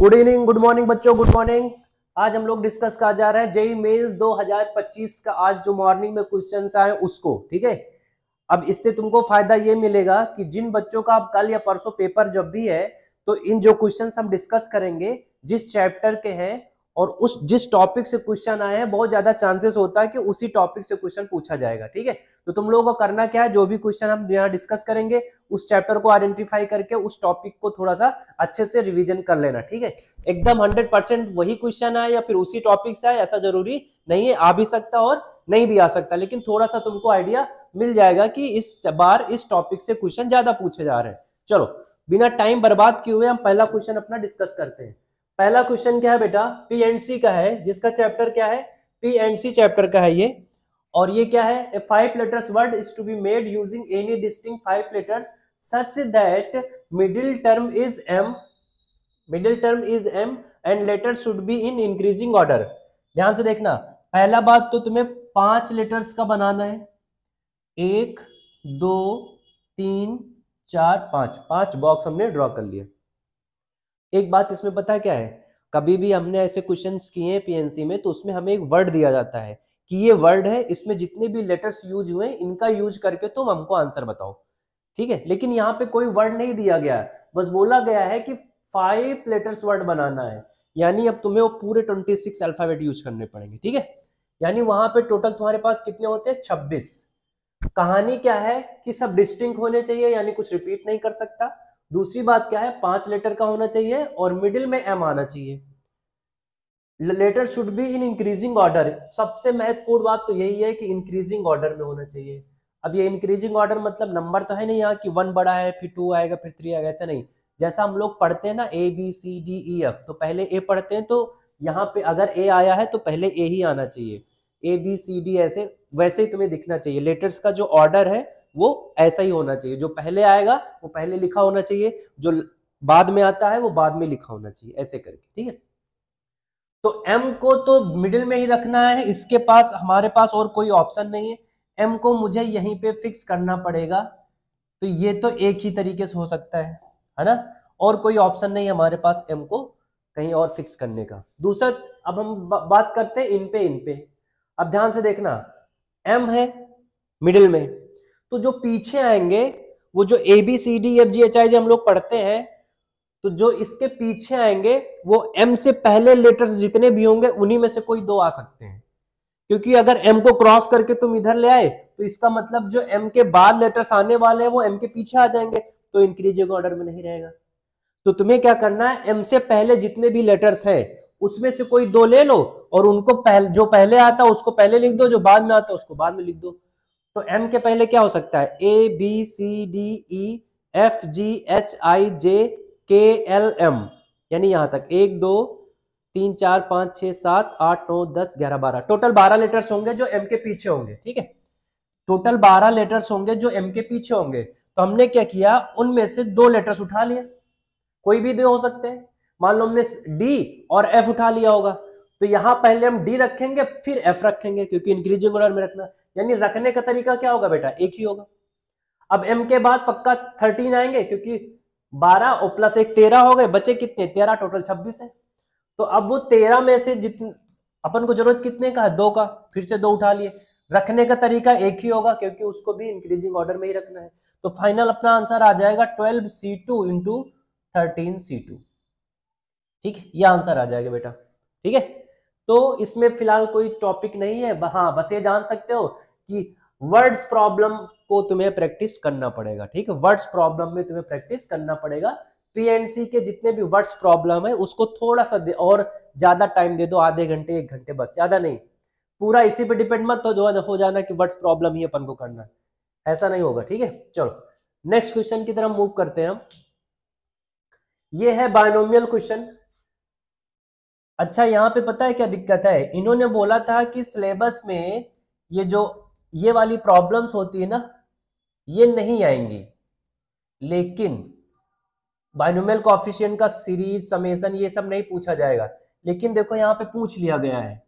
Good evening, good morning बच्चों, good morning. आज हम लोग डिस्कस कर जा रहे हैं जेईई मेंस 2025 का आज जो मॉर्निंग में क्वेश्चंस आए उसको। ठीक है, अब इससे तुमको फायदा ये मिलेगा कि जिन बच्चों का अब कल या परसों पेपर जब भी है तो इन जो क्वेश्चंस हम डिस्कस करेंगे जिस चैप्टर के हैं और उस जिस टॉपिक से क्वेश्चन आए हैं बहुत ज्यादा चांसेस होता है कि उसी टॉपिक से क्वेश्चन पूछा जाएगा। ठीक है, तो तुम लोगों को करना क्या है, जो भी क्वेश्चन हम यहाँ डिस्कस करेंगे उस चैप्टर को आइडेंटिफाई करके उस टॉपिक को थोड़ा सा अच्छे से रिवीजन कर लेना। ठीक है, एकदम 100% वही क्वेश्चन आए या फिर उसी टॉपिक से आए ऐसा जरूरी नहीं है, आ भी सकता और नहीं भी आ सकता, लेकिन थोड़ा सा तुमको आइडिया मिल जाएगा कि इस बार इस टॉपिक से क्वेश्चन ज्यादा पूछे जा रहे हैं। चलो बिना टाइम बर्बाद किए हुए हम पहला क्वेश्चन अपना डिस्कस करते हैं। पहला क्वेश्चन क्या है बेटा, पी एंड सी का है, जिसका चैप्टर क्या है, पी एंड सी चैप्टर का है ये। और ये क्या है, ए 5 letters word is to be made using any distinct 5 letters such that middle term is m and letters should be in increasing order। ध्यान से देखना, पहला बात तो तुम्हें 5 लेटर्स का बनाना है, 1 2 3 4 5, 5 बॉक्स हमने ड्रॉ कर लिया। एक बात इसमें पता है क्या है, कभी भी हमने ऐसे क्वेश्चंस किए हैं पीएनसी में तो उसमें हमें एक वर्ड दिया जाता है कि ये वर्ड है, इसमें जितने भी लेटर्स यूज हुए इनका यूज करके तुम हमको आंसर बताओ। ठीक है, लेकिन यहाँ पे कोई वर्ड नहीं दिया गया है, बस बोला गया है कि 5 लेटर्स वर्ड बनाना है, यानी अब तुम्हें वो पूरे 26 अल्फाबेट यूज करने पड़ेंगे। ठीक है, यानी वहां पे टोटल तुम्हारे पास कितने होते हैं, 26। कहानी क्या है कि सब डिस्टिंक्ट होने चाहिए, यानी कुछ रिपीट नहीं कर सकता। दूसरी बात क्या है, 5 लेटर का होना चाहिए और मिडिल में एम आना चाहिए। Letter should be in increasing order, सबसे महत्वपूर्ण बात तो यही है कि इंक्रीजिंग ऑर्डर में होना चाहिए। अब ये इंक्रीजिंग ऑर्डर मतलब नंबर तो है नहीं यहाँ कि 1 बड़ा है फिर 2 आएगा फिर 3 आएगा, ऐसा नहीं। जैसा हम लोग पढ़ते हैं ना A B C D E F, तो पहले ए पढ़ते हैं, तो यहाँ पे अगर ए आया है तो पहले ए ही आना चाहिए, ए बी सी डी ऐसे वैसे ही तुम्हें दिखना चाहिए। लेटर्स का जो ऑर्डर है वो ऐसा ही होना चाहिए, जो पहले आएगा वो पहले लिखा होना चाहिए, जो बाद में आता है वो बाद में लिखा होना चाहिए, ऐसे करके। ठीक है, तो m को तो मिडिल में ही रखना है, इसके पास हमारे पास और कोई ऑप्शन नहीं है, m को मुझे यहीं पे फिक्स करना पड़ेगा। तो ये तो एक ही तरीके से हो सकता है ना, और कोई ऑप्शन नहीं है हमारे पास m को कहीं और फिक्स करने का। दूसरा, अब हम बात करते हैं इन पे। अब ध्यान से देखना, m है मिडिल में, तो जो पीछे आएंगे वो जो A B C D F G H I J हम लोग पढ़ते हैं, तो जो इसके पीछे आएंगे वो m से पहले लेटर्स जितने भी होंगे उन्हीं में से कोई 2 आ सकते हैं, क्योंकि अगर m को क्रॉस करके तुम इधर ले आए तो इसका मतलब जो m के बाद लेटर्स आने वाले हैं वो m के पीछे आ जाएंगे, तो इंक्रीजिंग ऑर्डर में नहीं रहेगा। तो तुम्हें क्या करना है, m से पहले जितने भी लेटर्स हैं उसमें से कोई 2 ले लो और उनको जो पहले आता है उसको पहले लिख दो, जो बाद में आता है उसको बाद में लिख दो। तो m के पहले क्या हो सकता है, A B C D E F G H I J K L M, यानी यहां तक 1 2 3 4 5 6 7 8 9 10 11 12, टोटल 12 लेटर्स होंगे जो m के पीछे होंगे। ठीक है, टोटल 12 लेटर्स होंगे जो m के पीछे होंगे। तो हमने क्या किया, उनमें से 2 लेटर्स उठा लिए, कोई भी 2 हो सकते हैं। मान लो हमने d और f उठा लिया होगा, तो यहां पहले हम d रखेंगे फिर f रखेंगे, क्योंकि इंक्रीजिंग ऑर्डर में रखना, यानी रखने का तरीका क्या होगा बेटा, एक ही होगा। अब m के बाद पक्का 13 आएंगे, क्योंकि 12 और प्लस 1 13 हो गए, बचे कितने, 13, टोटल 26 है। तो अब वो 13 में से जितने अपन को जरूरत कितने का है, 2 का, फिर से 2 उठा लिए। रखने का तरीका एक ही होगा क्योंकि उसको भी इंक्रीजिंग ऑर्डर में ही रखना है। तो फाइनल अपना आंसर आ जाएगा 12c2 इंटू 13c2। ठीक है, ये आंसर आ जाएगा बेटा। ठीक है, तो इसमें फिलहाल कोई टॉपिक नहीं है। हाँ, बस ये जान सकते हो कि वर्ड्स प्रॉब्लम को तुम्हें प्रैक्टिस करना पड़ेगा। ठीक है, वर्ड्स प्रॉब्लम में तुम्हें प्रैक्टिस करना पड़ेगा। पीएनसी के जितने भी वर्ड्स प्रॉब्लम है उसको थोड़ा सा और ज्यादा टाइम दे दो, आधे घंटे 1 घंटे, बस, ज्यादा नहीं। पूरा इसी पे डिपेंड मत तो जो हो जाना कि वर्ड्स प्रॉब्लम ही अपन को करना है, ऐसा नहीं होगा। ठीक है, चलो नेक्स्ट क्वेश्चन की तरफ मूव करते हैं हम। ये है बायनोमियल क्वेश्चन। अच्छा, यहाँ पे पता है क्या दिक्कत है, इन्होंने बोला था कि सिलेबस में ये वाली प्रॉब्लम्स होती है ना, ये नहीं आएंगी, लेकिन बायनोमियल कोएफिशिएंट का सीरीज, समेशन, ये सब नहीं पूछा जाएगा। लेकिन देखो यहाँ पे पूछ लिया गया है,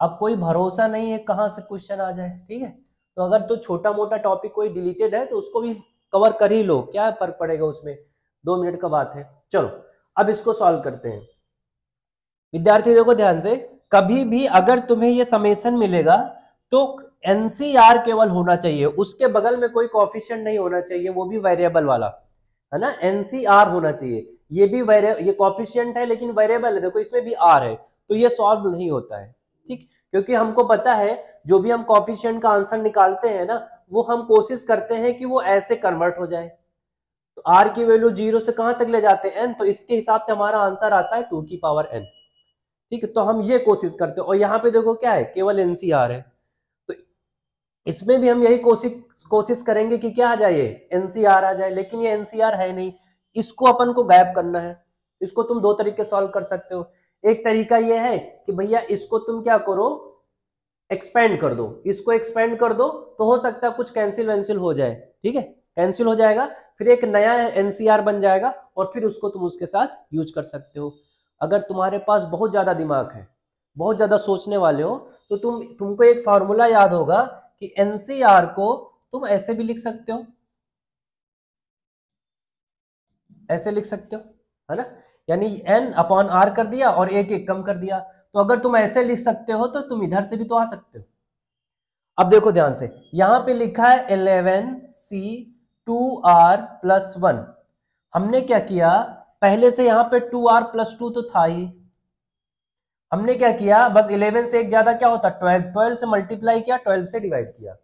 अब कोई भरोसा नहीं है कहां से क्वेश्चन आ जाए। ठीक है, तो अगर तो छोटा मोटा टॉपिक कोई डिलीटेड है तो उसको भी कवर कर ही लो, क्या फर्क पड़ेगा उसमें, 2 मिनट का बात है। चलो अब इसको सॉल्व करते हैं। विद्यार्थी देखो ध्यान से, कभी भी अगर तुम्हें ये समेशन मिलेगा तो एनसीआर केवल होना चाहिए, उसके बगल में कोई कोएफिशिएंट नहीं होना चाहिए, वो भी वेरिएबल वाला, है ना। एनसीआर होना चाहिए। ये भी ये कोएफिशिएंट है लेकिन वेरिएबल है, देखो इसमें भी आर है, तो ये सॉल्व नहीं होता है, ठीक। क्योंकि हमको पता है जो भी हम कोएफिशिएंट का आंसर निकालते हैं ना, वो हम कोशिश करते हैं कि वो ऐसे कन्वर्ट हो जाए। तो आर की वैल्यू 0 से कहां तक ले जाते हैं, एन, तो इसके हिसाब से हमारा आंसर आता है 2 की पावर n, ठीक है। तो हम ये कोशिश करते हैं, और यहाँ पे देखो क्या है, केवल एनसीआर है, तो इसमें भी हम यही कोशिश करेंगे कि क्या आ जाए, एनसीआर आ जाए, लेकिन ये एनसीआर है नहीं, इसको अपन को गायब करना है। इसको तुम दो तरीके सॉल्व कर सकते हो। एक तरीका ये है कि भैया इसको तुम क्या करो, एक्सपेंड कर दो, इसको एक्सपेंड कर दो, तो हो सकता है कुछ कैंसिल वैंसिल हो जाए, ठीक है, कैंसिल हो जाएगा, फिर एक नया एनसीआर बन जाएगा, और फिर उसको तुम उसके साथ यूज कर सकते हो। अगर तुम्हारे पास बहुत ज्यादा दिमाग है, बहुत ज्यादा सोचने वाले हो, तो तुमको एक फॉर्मूला याद होगा कि एनसीआर को तुम ऐसे भी लिख सकते हो, ऐसे लिख सकते हो, है ना, यानी n अपॉन आर कर दिया और एक एक कम कर दिया। तो अगर तुम ऐसे लिख सकते हो तो तुम इधर से भी तो आ सकते हो। अब देखो ध्यान से, यहां पे लिखा है 11c 2r प्लस 1। हमने क्या किया, पहले से यहां पे 2r प्लस 2 तो था ही, हमने क्या किया, बस 11 से एक ज्यादा क्या होता, 12, 12 से मल्टीप्लाई किया, 12 से डिवाइड किया।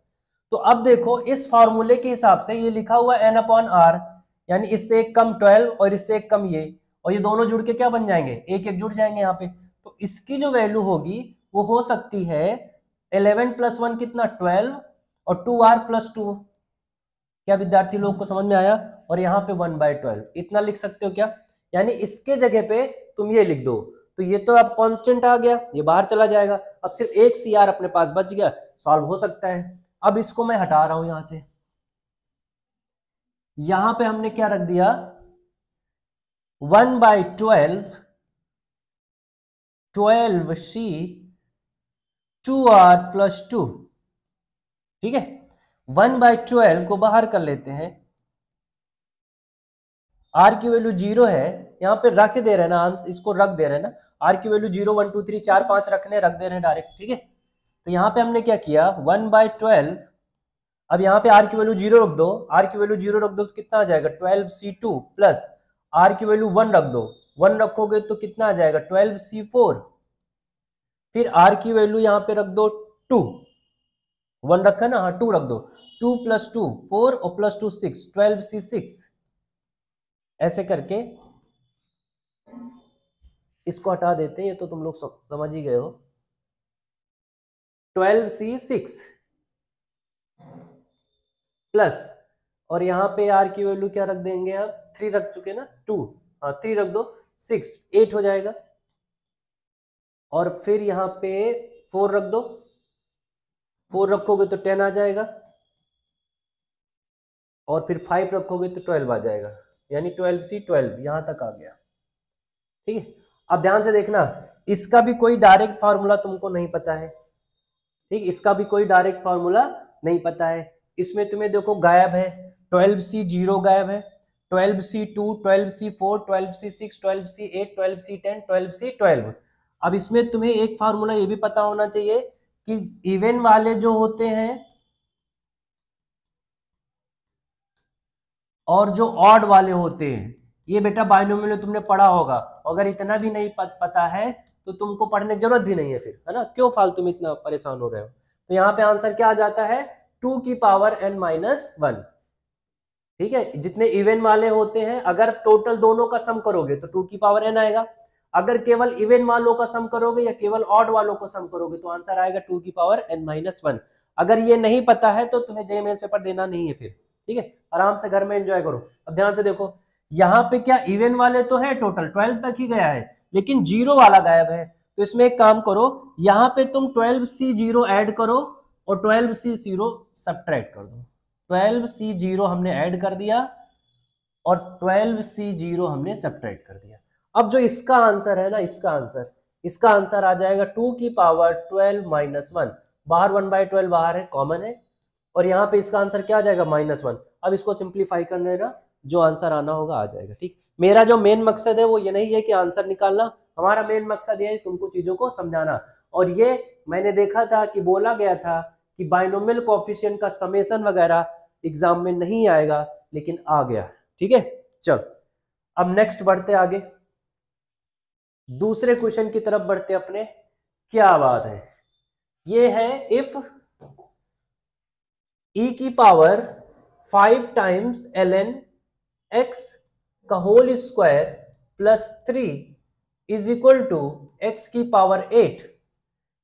तो अब देखो इस फॉर्मूले के हिसाब से ये लिखा हुआ n अपॉन आर, यानी इससे एक कम 12 और इससे एक कम ये, और ये दोनों जुड़ के क्या बन जाएंगे, एक एक जुड़ जाएंगे यहाँ पे। तो इसकी जो वैल्यू होगी वो हो सकती है 11 प्लस 1 कितना, 12, और 2r प्लस 2। क्या विद्यार्थी लोग को समझ में आया, और यहाँ पे 1/12 इतना लिख सकते हो क्या, यानी इसके जगह पे तुम ये लिख दो। तो ये तो अब कांस्टेंट आ गया, ये बाहर चला जाएगा, अब सिर्फ एक सीआर अपने पास बच गया, सॉल्व हो सकता है। अब इसको मैं हटा रहा हूं यहां से, यहां पे हमने क्या रख दिया, 1/12 12c 2r प्लस 2, ठीक है। 1/12 को बाहर कर लेते हैं, आर की वैल्यू 0 है, यहां पे रख दे रहे हैं ना आंसर, इसको रख दे रहे हैं ना, आर की वैल्यू 0 1 2 3 4 5 रखने, रख दे रहे हैं डायरेक्ट, ठीक है। तो यहां पे हमने क्या किया, 1/12, अब यहाँ पे आर की वैल्यू 0 रख दो, आर की वैल्यू 0 रख दो तो कितना आ जाएगा 12c2 प्लस आर की वैल्यू 1 रख दो, 1 रखोगे तो कितना आ जाएगा 12c4, फिर आर की वैल्यू यहाँ पे रख दो 2, 1 रखा ना, हाँ 2 रख दो, 2 प्लस 2 4 और प्लस 2 6, 12c6, ऐसे करके इसको हटा देते हैं, ये तो तुम लोग समझ ही गए हो, 12c6 प्लस, और यहां पे आर की वैल्यू क्या रख देंगे, आप 3 रख चुके ना, 2, हाँ 3 रख दो, 6 8 हो जाएगा, और फिर यहां पे 4 रख दो, 4 रखोगे तो 10 आ जाएगा, और फिर 5 रखोगे तो 12 आ जाएगा, यानी 12c12 यहां तक आ गया, ठीक है। अब ध्यान से देखना, इसका भी कोई डायरेक्ट फार्मूला तुमको नहीं पता है, ठीक, इसका भी कोई डायरेक्ट फार्मूला नहीं पता है। इसमें तुम्हें देखो गायब है, 12c0 गायब है, 12c2 12c4 12c6 12c8 12c10 12c12। अब इसमें तुम्हें एक फार्मूला ये भी पता होना चाहिए कि इवन वाले जो होते हैं और जो ऑड वाले होते हैं, ये बेटा बाइनोमियल में तुमने पढ़ा होगा, अगर इतना भी नहीं पता है तो तुमको पढ़ने की जरूरत भी नहीं है फिर, है ना, क्यों फालतू में इतना परेशान हो रहे हो। तो यहाँ पे आंसर क्या आ जाता है, 2 की पावर n-1, ठीक है। जितने इवन वाले होते हैं, अगर टोटल दोनों का सम करोगे तो 2 की पावर n आएगा, अगर केवल इवन वालों का सम करोगे या केवल ऑड वालों को सम करोगे तो आंसर आएगा 2 की पावर n-1। अगर ये नहीं पता है तो तुम्हें जेईई मेंस पेपर देना नहीं है फिर, ठीक है, आराम से घर में एंजॉय करो। अब ध्यान से देखो, यहाँ पे क्या इवन वाले तो है, टोटल 12 तक ही गया है, लेकिन 0 वाला गायब है। तो इसमें एक काम करो, यहाँ पे तुम 12c0 ऐड करो और 12c0 सब्ट्रैक्ट कर दो। 12c0 हमने ऐड कर दिया और 12c0 हमने सब्ट्रैक्ट कर दिया। अब जो इसका आंसर है ना, इसका आंसर आ जाएगा 2 की पावर 12-1, बाहर 1/12 बाहर है, कॉमन है, और यहाँ पे इसका आंसर क्या आ जाएगा -1। अब इसको सिंप्लीफाई करने ना, जो आंसर आना होगा आ जाएगा, ठीक। मेरा जो मेन मकसद है वो ये नहीं है कि आंसर निकालना, हमारा मेन मकसद ये है तुमको चीजों को समझाना। और ये मैंने देखा था कि बोला गया था कि बाइनोमियल कोएफिशिएंट का समेशन वगैरह एग्जाम में नहीं आएगा, लेकिन आ गया। ठीक है, चल अब नेक्स्ट बढ़ते आगे, दूसरे क्वेश्चन की तरफ बढ़ते अपने। क्या बात है, ये है इफ e की पावर 5 टाइम्स ln x का whole square plus 3 is equal to x की power 8,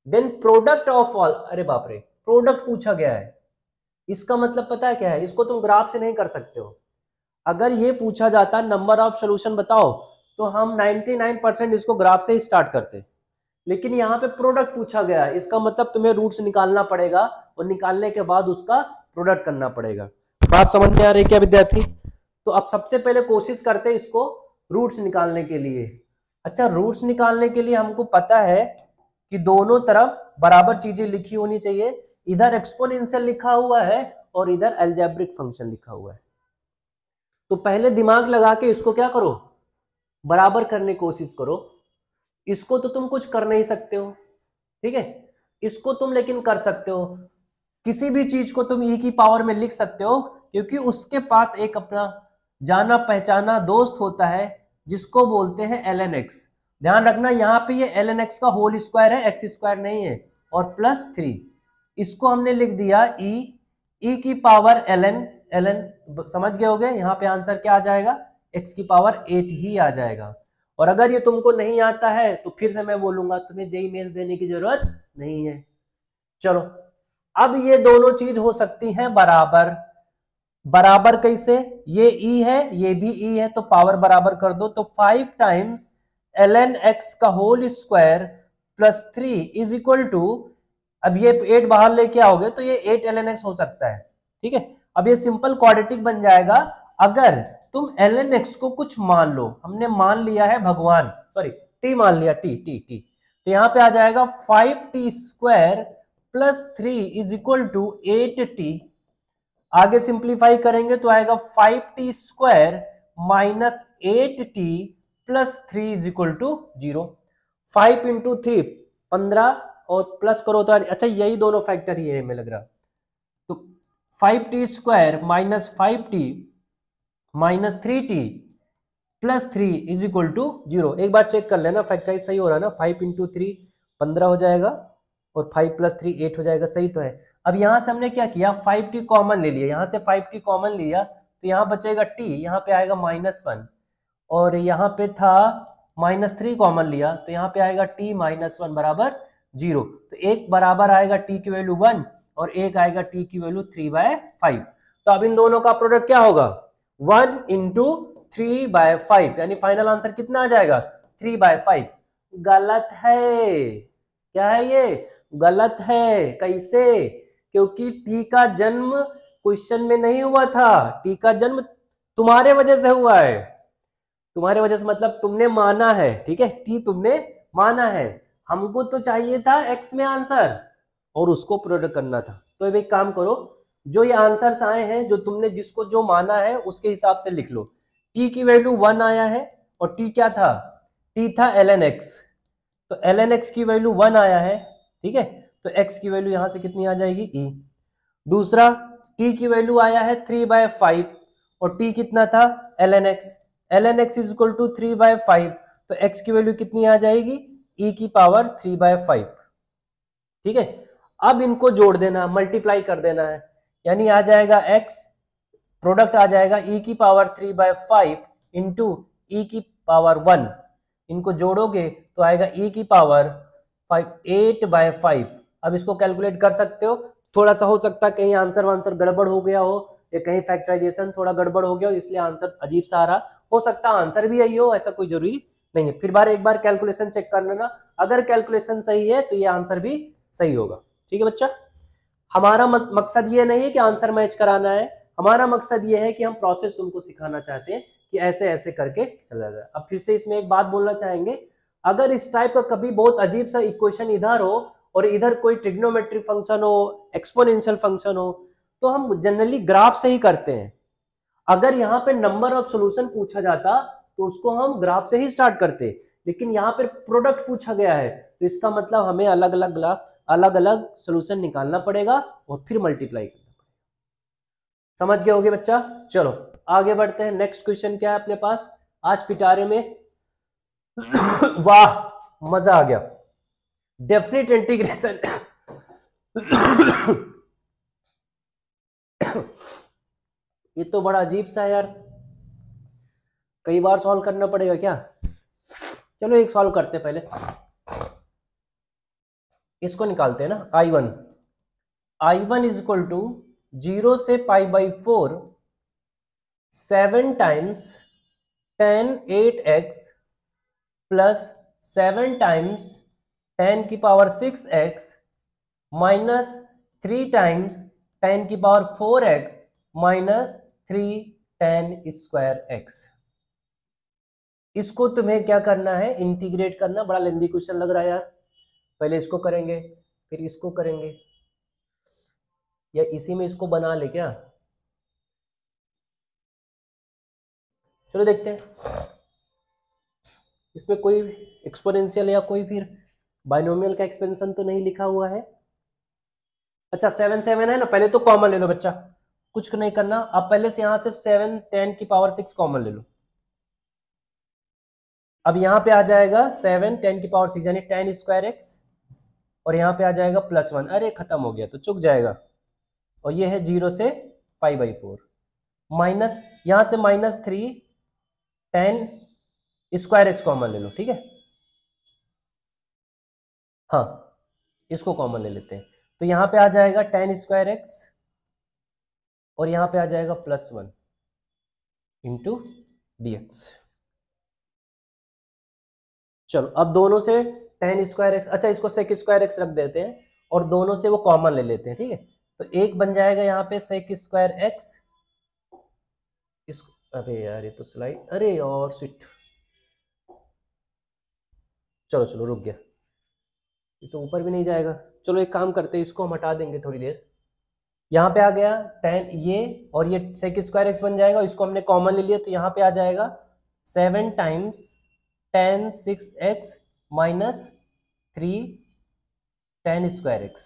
then product of all. अरे बाप रे, प्रोडक्ट पूछा गया है। इसका मतलब पता है क्या है, इसको तुम ग्राफ से नहीं कर सकते हो। अगर ये पूछा जाता नंबर ऑफ सॉल्यूशन बताओ, तो हम 99% इसको ग्राफ से ही स्टार्ट करते, लेकिन यहाँ पे प्रोडक्ट पूछा गया है। इसका मतलब तुम्हें रूट्स निकालना पड़ेगा और निकालने के बाद उसका प्रोडक्ट करना पड़ेगा। बात समझ में आ रही है क्या विद्यार्थी? तो अब सबसे पहले कोशिश करते हैं इसको रूट्स निकालने के लिए। अच्छा, रूट्स निकालने के लिए हमको पता है कि दोनों तरफ बराबर चीजें लिखी होनी चाहिए। इधर एक्सपोनेंशियल लिखा हुआ है और इधर अलजेब्रिक फंक्शन लिखा हुआ है। तो पहले दिमाग लगा के इसको क्या करो, बराबर करने की कोशिश करो। इसको तो तुम कुछ कर नहीं सकते हो, ठीक है, इसको तुम लेकिन कर सकते हो। किसी भी चीज को तुम e की पावर में लिख सकते हो, क्योंकि उसके पास एक अपना जाना पहचाना दोस्त होता है जिसको बोलते हैं ln x। ध्यान रखना, यहाँ पे ये ln x का होल स्क्वायर है, x स्क्वायर नहीं है, और प्लस 3। इसको हमने लिख दिया e की पावर ln समझ गए होगे। यहाँ पे आंसर क्या आ जाएगा, x की पावर 8 ही आ जाएगा। और अगर ये तुमको नहीं आता है तो फिर से मैं बोलूंगा तुम्हें जेईई मेंस देने की जरूरत नहीं है। चलो, अब ये दोनों चीज हो सकती हैं बराबर। बराबर कैसे, ये e है ये भी e है, तो पावर बराबर कर दो। तो 5 टाइम्स ln x का whole square plus 3 is equal to, अब ये 8 बाहर लेके आओगे तो ये 8 ln x हो सकता है। ठीक है, अब ये सिंपल क्वाड्रेटिक बन जाएगा अगर तुम ln x को कुछ मान लो। हमने मान लिया है भगवान, सॉरी t मान लिया, t तो यहां पे आ जाएगा 5t square plus 3 is equal to 8t। आगे सिंप्लीफाई करेंगे तो आएगा 5t square minus 8t plus 3 is equal to 0। 5 into 3 15 और प्लस करो तो, अच्छा यही दोनों फैक्टर ही है हमें लग रहा। तो 5t square minus 5t minus 3t plus 3 is equal to 0। एक बार चेक कर लेना फैक्टराइज सही हो रहा है ना। 5 इंटू 3 15 हो जाएगा और 5 प्लस 3 8 हो जाएगा, सही तो है। अब यहां से हमने क्या किया, 5t कॉमन ले लिया, यहां से 5t कॉमन लिया तो यहां बचेगा t, यहां पे आएगा -1, और यहां पे था -3 कॉमन लिया तो यहां पे आएगा t -1 बराबर 0। तो एक बराबर आएगा t की वैल्यू 1 और एक आएगा t की वैल्यू 3/5। तो अब इन दोनों का प्रोडक्ट क्या होगा, 1 इंटू 3/5, यानी फाइनल आंसर कितना आ जाएगा 3/5। गलत है, क्या है ये, गलत है। कैसे, क्योंकि टी का जन्म क्वेश्चन में नहीं हुआ था, टी का जन्म तुम्हारे वजह से हुआ है। तुम्हारे वजह से मतलब तुमने माना है, ठीक है, टी तुमने माना है। हमको तो चाहिए था एक्स में आंसर और उसको प्रोडक्ट करना था। तो अब एक काम करो, जो ये आंसर्स आए हैं, जो तुमने जिसको जो माना है उसके हिसाब से लिख लो। टी की वैल्यू 1 आया है और टी क्या था, टी था ln x, तो ln x की वैल्यू 1 आया है, ठीक है, तो x की वैल्यू यहां से कितनी आ जाएगी e। दूसरा t की वैल्यू आया है 3/5 और t कितना था ln x is equal to 3/5, तो x की वैल्यू कितनी आ जाएगी e की पावर 3/5। ठीक है, अब इनको जोड़ देना, मल्टीप्लाई कर देना है, यानी आ जाएगा x, प्रोडक्ट आ जाएगा e की पावर 3/5 इंटू e की पावर 1। इनको जोड़ोगे तो आएगा e की पावर 8/5। अब इसको कैलकुलेट कर सकते हो। थोड़ा सा हो सकता है कहीं आंसर वांसर गड़बड़ हो गया हो या कहीं फैक्टराइजेशन थोड़ा गड़बड़ हो गया हो, इसलिए आंसर अजीब सा आ रहा हो सकता है, आंसर भी यही हो, ऐसा कोई जरूरी नहीं है। फिर एक बार कैलकुलेशन चेक कर लेना, अगर कैलकुलेशन सही है तो ये आंसर भी सही होगा। ठीक है बच्चा, हमारा मकसद ये नहीं है कि आंसर मैच कराना है, हमारा मकसद ये है कि हम प्रोसेस तुमको सिखाना चाहते हैं कि ऐसे ऐसे करके चला जाए। अब फिर से इसमें एक बात बोलना चाहेंगे, अगर इस टाइप का कभी बहुत अजीब सा इक्वेशन इधर हो और इधर कोई ट्रिग्नोमेट्रिक फंक्शन हो, एक्सपोनेंशियल फंक्शन हो, तो हम जनरली ग्राफ से ही करते हैं। अगर यहाँ पे नंबर ऑफ सॉल्यूशन पूछा जाता तो उसको हम ग्राफ से ही स्टार्ट करते, लेकिन यहाँ पर प्रोडक्ट पूछा गया है, तो इसका मतलब हमें अलग अलग सोल्यूशन निकालना पड़ेगा और फिर मल्टीप्लाई करना पड़ेगा। समझ गए होगे बच्चा? चलो आगे बढ़ते हैं। नेक्स्ट क्वेश्चन क्या है अपने पास आज पिटारे में? वाह मजा आ गया। डेफिनेट इंटीग्रेशन ये तो बड़ा अजीब सा है यार, कई बार सॉल्व करना पड़ेगा क्या? चलो एक सॉल्व करते हैं, पहले इसको निकालते हैं ना। I1 इज इक्वल टू 0 से π/4 7 times tan 8x plus 7 times tan की power 6x minus 3 times tan की power 4x minus 3 tan square x। इसको तुम्हें क्या करना है? इंटीग्रेट करना। बड़ा लेंदी क्वेश्चन लग रहा है यार। पहले इसको करेंगे फिर इसको करेंगे, या इसी में इसको बना ले क्या? चलो देखते हैं। इसमें कोई एक्सपोनेंशियल या कोई फिर बाइनोमियल का एक्सपेंशन तो नहीं लिखा हुआ है। अच्छा 7 है ना, पहले तो कॉमन ले लो बच्चा, कुछ नहीं करना। अब पहले से यहां से 7 10 की पावर 6 कॉमन ले लो। अब यहां पे आ जाएगा 7 10 की पावर 6 यानी tan स्क्वायर x, और यहां पे आ जाएगा +1। अरे खत्म हो गया तो चुक जाएगा। और ये है 0 से π/4 माइनस यहां से -3 tan स्क्वायर x कॉमन ले लो, ठीक है। हाँ इसको कॉमन ले लेते हैं, तो यहां पे आ जाएगा tan स्क्वायर x और यहां पे आ जाएगा +1 इंटू dx। चलो अब दोनों से tan स्क्वायर x, अच्छा इसको sec स्क्वायर x रख देते हैं और दोनों से वो कॉमन ले लेते हैं, ठीक है। तो एक बन जाएगा यहाँ पे sec स्क्वायर x। इसको अरे यार ये तो स्लाइड, अरे और शिट, चलो रुक गया, ये तो ऊपर भी नहीं जाएगा। चलो एक काम करते हैं, इसको हम हटा देंगे थोड़ी देर। यहाँ पे आ गया tan ये, और ये sec स्क्वायर x बन जाएगा, इसको हमने कॉमन ले लिया, तो यहाँ पे आ जाएगा 7 times tan 6x minus 3 tan square x,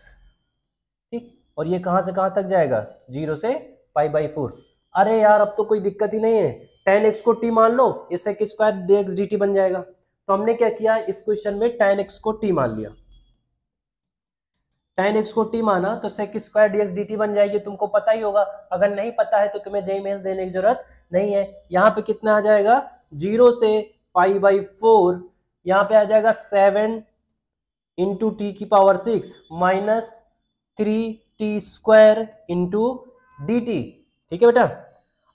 ठीक। और ये कहाँ से कहाँ तक जाएगा? 0 से π/4। अरे यार अब तो कोई दिक्कत ही नहीं है, tan x को t मान लो, ये sec स्क्वायर dx dt बन जाएगा। तो हमने क्या किया इस क्वेश्चन में, tan x को t मान लिया। tan x को t माना तो sec स्क्वायर dx dt बन जाएगी, तुमको पता ही होगा। अगर नहीं पता है तो तुम्हें जेई मेंस देने की जरूरत नहीं है। यहाँ पे कितना आ जाएगा? 0 से π/4, यहाँ पे आ जाएगा 7 इंटू टी की power 6 minus 3t square into dt, ठीक है बेटा।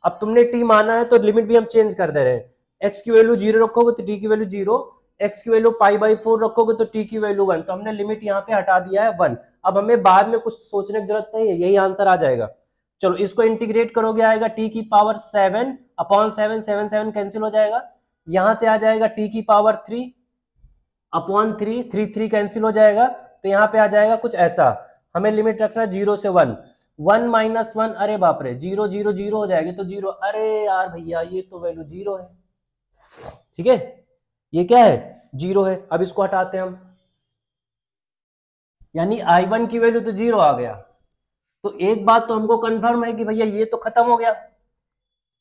अब तुमने t माना है तो लिमिट भी हम चेंज कर दे रहे हैं। x की वैल्यू 0 रखोगे तो t की वैल्यू 0, x की वैल्यू π/4 रखोगे तो t की वैल्यू 1। तो हमने लिमिट यहाँ पे हटा दिया है 1। अब हमें बाद में कुछ सोचने की जरूरत नहीं है, यही आंसर आ जाएगा। चलो इसको इंटीग्रेट करोगे आएगा t की पावर 7 अपॉन 7, 7 7 कैंसिल हो जाएगा। यहां से आ जाएगा t की पावर 3 अपॉन 3, 3 3 कैंसिल हो जाएगा। तो यहाँ पे आ जाएगा कुछ ऐसा। हमें लिमिट रखना 0 से 1, 1 माइनस 1, अरे बाप रे 0 0 0 हो जाएगी तो 0। अरे यार भैया ये तो वैल्यू 0 है, ठीक है, ये क्या है? 0 है। अब इसको हटाते हैं हम, यानी I1 की वैल्यू तो 0 आ गया। तो एक बात तो हमको कंफर्म है कि भैया ये तो खत्म हो गया,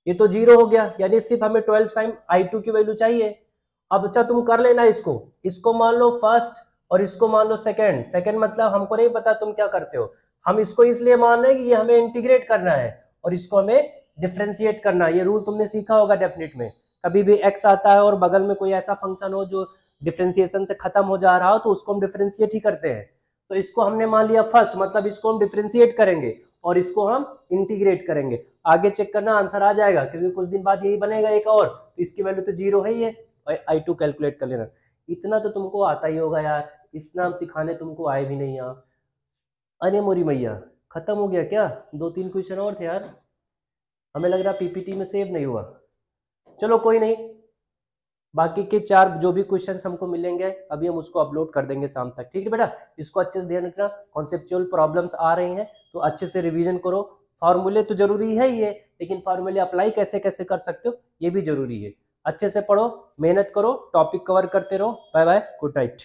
ये तो 0 हो गया, यानी सिर्फ हमें 12 टाइम I2 की वैल्यू चाहिए। अब अच्छा तुम कर लेना, इसको मान लो फर्स्ट और इसको मान लो सेकंड। सेकंड मतलब हमको नहीं पता तुम क्या करते हो, हम इसको इसलिए मान रहे हैं कि ये हमें इंटीग्रेट करना है और इसको हमें डिफरेंशिएट करना है। ये रूल तुमने सीखा होगा डेफिनेट में, कभी भी x आता है और बगल में कोई ऐसा फंक्शन हो जो डिफरेंशिएशन से खत्म हो जा रहा हो तो उसको हम डिफरेंशिएट ही करते हैं। तो इसको हमने मान लिया फर्स्ट, मतलब इसको हम डिफरेंशिएट करेंगे और इसको हम इंटीग्रेट करेंगे। आगे चेक करना आंसर आ जाएगा, क्योंकि कुछ दिन बाद यही बनेगा एक और, तो इसकी वैल्यू तो 0 है ही है। I2 कैलकुलेट कर लेना। इतना तो तुमको आता ही होगा यार, इतना हम सिखाने तुमको आए भी नहीं यहाँ। अरे मोरी मैया खत्म हो गया क्या? 2-3 क्वेश्चन और थे यार, हमें लग रहा पीपीटी में सेव नहीं हुआ। चलो कोई नहीं, बाकी के 4 जो भी क्वेश्चंस हमको मिलेंगे अभी हम उसको अपलोड कर देंगे शाम तक, ठीक है बेटा। इसको अच्छे से ध्यान रखना, कॉन्सेप्चुअल प्रॉब्लम्स आ रही हैं तो अच्छे से रिवीजन करो। फार्मूले तो जरूरी है ये, लेकिन फार्मूले अप्लाई कैसे कैसे कर सकते हो ये भी जरूरी है। अच्छे से पढ़ो, मेहनत करो, टॉपिक कवर करते रहो। Bye bye, good night.